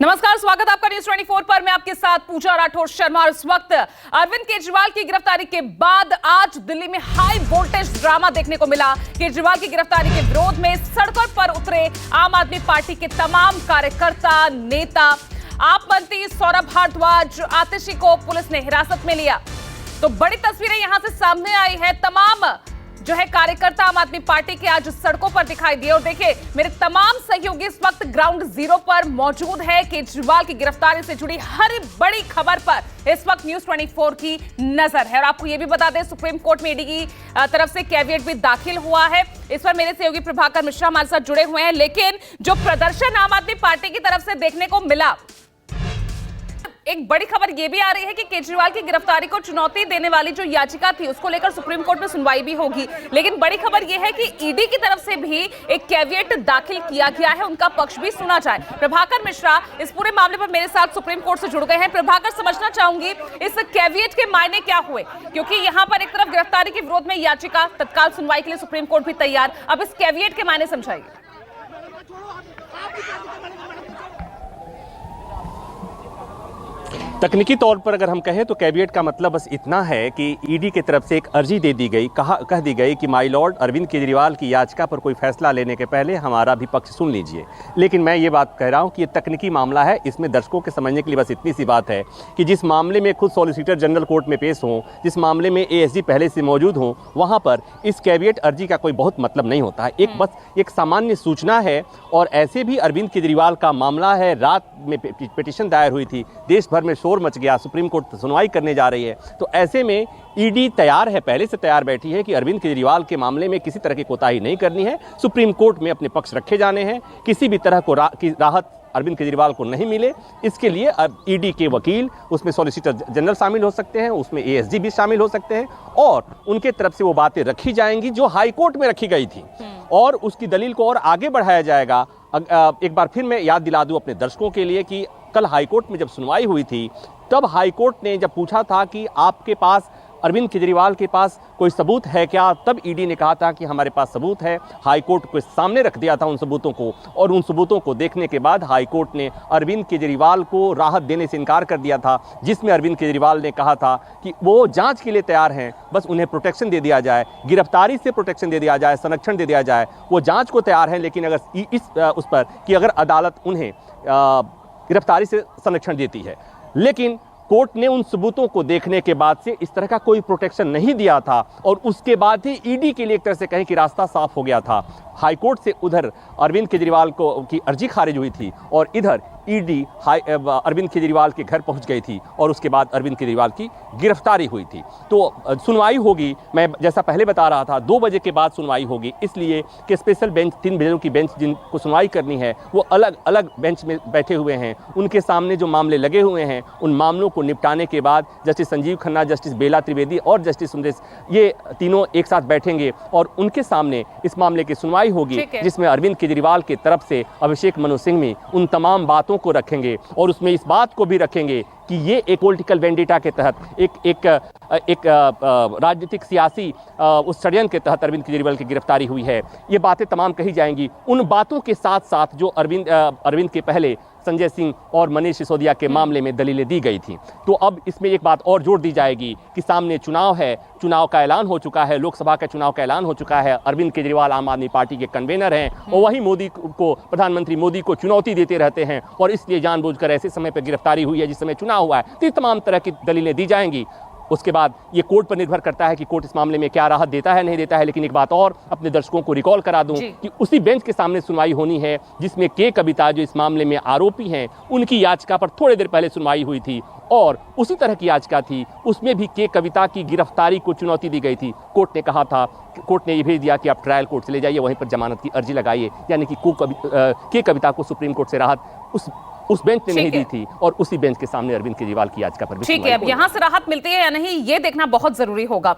नमस्कार, स्वागत आपका न्यूज 24 पर। मैं आपके साथ पूजा राठौर शर्मा। और इस वक्त अरविंद केजरीवाल की गिरफ्तारी के बाद आज दिल्ली में हाई वोल्टेज ड्रामा देखने को मिला। केजरीवाल की गिरफ्तारी के विरोध में सड़कों पर उतरे आम आदमी पार्टी के तमाम कार्यकर्ता, नेता। आप मंत्री सौरभ भारद्वाज, आतिशी को पुलिस ने हिरासत में लिया। तो बड़ी तस्वीरें यहां से सामने आई है। तमाम जो है कार्यकर्ता आम आदमी पार्टी के आज सड़कों पर दिखाई दिए। और देखिए, मेरे तमाम सहयोगी इस वक्त ग्राउंड जीरो पर मौजूद है। केजरीवाल की गिरफ्तारी से जुड़ी हर बड़ी खबर पर इस वक्त न्यूज 24 की नजर है। और आपको यह भी बता दें, सुप्रीम कोर्ट में ईडी की तरफ से कैविएट भी दाखिल हुआ है। इस पर मेरे सहयोगी प्रभाकर मिश्रा हमारे साथ जुड़े हुए हैं। लेकिन जो प्रदर्शन आम आदमी पार्टी की तरफ से देखने को मिला, एक बड़ी खबर यह भी आ रही है कि केजरीवाल की गिरफ्तारी को चुनौती देने वाली जो याचिका थी, उसको लेकर सुप्रीम कोर्ट में सुनवाई भी होगी। लेकिन बड़ी खबर यह है कि ईडी की तरफ से भी एक कैविएट दाखिल किया गया है, उनका पक्ष भी सुना जाए। प्रभाकर मिश्रा इस पूरे मामले पर मेरे साथ सुप्रीम कोर्ट से जुड़ गए हैं। प्रभाकर, समझना चाहूंगी इस कैविएट के मायने क्या हुए, क्योंकि यहां पर एक तरफ गिरफ्तारी के विरोध में याचिका, तत्काल सुनवाई के लिए सुप्रीम कोर्ट भी तैयार। अब इस कैविएट के मायने समझाइए। तकनीकी तौर पर अगर हम कहें तो कैविएट का मतलब बस इतना है कि ईडी की तरफ से एक अर्जी दे दी गई, कह दी गई कि माय लॉर्ड, अरविंद केजरीवाल की याचिका पर कोई फैसला लेने के पहले हमारा भी पक्ष सुन लीजिए। लेकिन मैं ये बात कह रहा हूँ कि ये तकनीकी मामला है। इसमें दर्शकों के समझने के लिए बस इतनी सी बात है कि जिस मामले में खुद सॉलिसिटर जनरल कोर्ट में पेश हों, जिस मामले में एएसजी पहले से मौजूद हों, वहाँ पर इस कैविएट अर्जी का कोई बहुत मतलब नहीं होता है। बस एक सामान्य सूचना है। और ऐसे भी अरविंद केजरीवाल का मामला है, रात में पिटीशन दायर हुई थी, देश भर में शोर मच गया, सुप्रीम कोर्ट सुनवाई करने जा रही है। तो ऐसे में ईडी तैयार है, पहले से तैयार बैठी है कि अरविंद केजरीवाल के मामले में किसी तरह की कोताही नहीं करनी है। सुप्रीम कोर्ट में अपने पक्ष रखे जाने हैं। किसी भी तरह को राहत अरविंद केजरीवाल को नहीं मिले, इसके लिए अब ईडी के वकील, उसमें सॉलिसिटर जनरल शामिल हो सकते हैं, उसमें एएसजी भी शामिल हो सकते हैं, और उनके तरफ से वो बातें रखी जाएंगी जो हाई कोर्ट में रखी गई थी, और उसकी दलील को और आगे बढ़ाया जाएगा। एक बार फिर मैं याद दिला दूं अपने दर्शकों के लिए कि कल हाईकोर्ट में जब सुनवाई हुई थी, तब हाईकोर्ट ने जब पूछा था कि आपके पास, अरविंद केजरीवाल के पास कोई सबूत है क्या, तब ईडी ने कहा था कि हमारे पास सबूत है। हाईकोर्ट के सामने रख दिया था उन सबूतों को, और उन सबूतों को देखने के बाद हाईकोर्ट ने अरविंद केजरीवाल को राहत देने से इनकार कर दिया था, जिसमें अरविंद केजरीवाल ने कहा था कि वो जांच के लिए तैयार हैं, बस उन्हें प्रोटेक्शन दे दिया जाए, गिरफ्तारी से प्रोटेक्शन दे दिया जाए, संरक्षण दे दिया जाए। वो जांच को तैयार हैं, लेकिन अगर उस पर कि अगर अदालत उन्हें गिरफ्तारी से संरक्षण देती है। लेकिन कोर्ट ने उन सबूतों को देखने के बाद से इस तरह का कोई प्रोटेक्शन नहीं दिया था, और उसके बाद ही ईडी के लिए एक तरह से कहें कि रास्ता साफ हो गया था। हाईकोर्ट से उधर अरविंद केजरीवाल की अर्जी खारिज हुई थी, और इधर ईडी अरविंद केजरीवाल के घर पहुंच गई थी, और उसके बाद अरविंद केजरीवाल की गिरफ्तारी हुई थी। तो सुनवाई होगी, मैं जैसा पहले बता रहा था, 2 बजे के बाद सुनवाई होगी, इसलिए कि स्पेशल बेंच, 3 बजे की बेंच जिनको सुनवाई करनी है, वो अलग अलग बेंच में बैठे हुए हैं। उनके सामने जो मामले लगे हुए हैं, उन मामलों को निपटाने के बाद जस्टिस संजीव खन्ना, जस्टिस बेला त्रिवेदी और जस्टिस सुंदरेश, ये तीनों एक साथ बैठेंगे, और उनके सामने इस मामले की सुनवाई होगी, जिसमें अरविंद केजरीवाल की तरफ से अभिषेक मनु सिंघवी उन तमाम बातों को रखेंगे, और उसमें इस बात को भी रखेंगे कि ये एक पॉलिटिकल वेंडिटा के तहत, एक राजनीतिक सियासी उस षड्यंत्र के तहत अरविंद केजरीवाल की गिरफ्तारी हुई है। ये बातें तमाम कही जाएंगी। उन बातों के साथ साथ जो अरविंद के पहले संजय सिंह और मनीष सिसोदिया के मामले में दलीलें दी गई थी। तो अब इसमें एक बात और जोड़ दी जाएगी कि सामने चुनाव है, चुनाव का ऐलान हो चुका है, लोकसभा का चुनाव का ऐलान हो चुका है। अरविंद केजरीवाल आम आदमी पार्टी के कन्वेनर हैं, और वही मोदी को, प्रधानमंत्री मोदी को चुनौती देते रहते हैं, और इसलिए जानबूझकर ऐसे समय पर गिरफ्तारी हुई है जिस समय चुनाव हुआ है। तो तमाम तरह की दलीलें दी जाएंगी। उसके बाद ये कोर्ट पर निर्भर करता है कि कोर्ट इस मामले में क्या राहत देता है, नहीं देता है। लेकिन एक बात और अपने दर्शकों को रिकॉल करा दूं कि उसी बेंच के सामने सुनवाई होनी है जिसमें के कविता, जो इस मामले में आरोपी हैं, उनकी याचिका पर थोड़ी देर पहले सुनवाई हुई थी, और उसी तरह की याचिका थी, उसमें भी के कविता की गिरफ्तारी को चुनौती दी गई थी। कोर्ट ने कहा था, कोर्ट ने ये भेज दिया कि आप ट्रायल कोर्ट चले जाइए, वहीं पर जमानत की अर्जी लगाइए। यानी कि के कविता को सुप्रीम कोर्ट से राहत उस बेंच ने नहीं दी थी, और उसी बेंच के सामने अरविंद केजरीवाल की याचिका पर भी। ठीक है, अब यहां से राहत मिलती है या नहीं, ये देखना बहुत जरूरी होगा।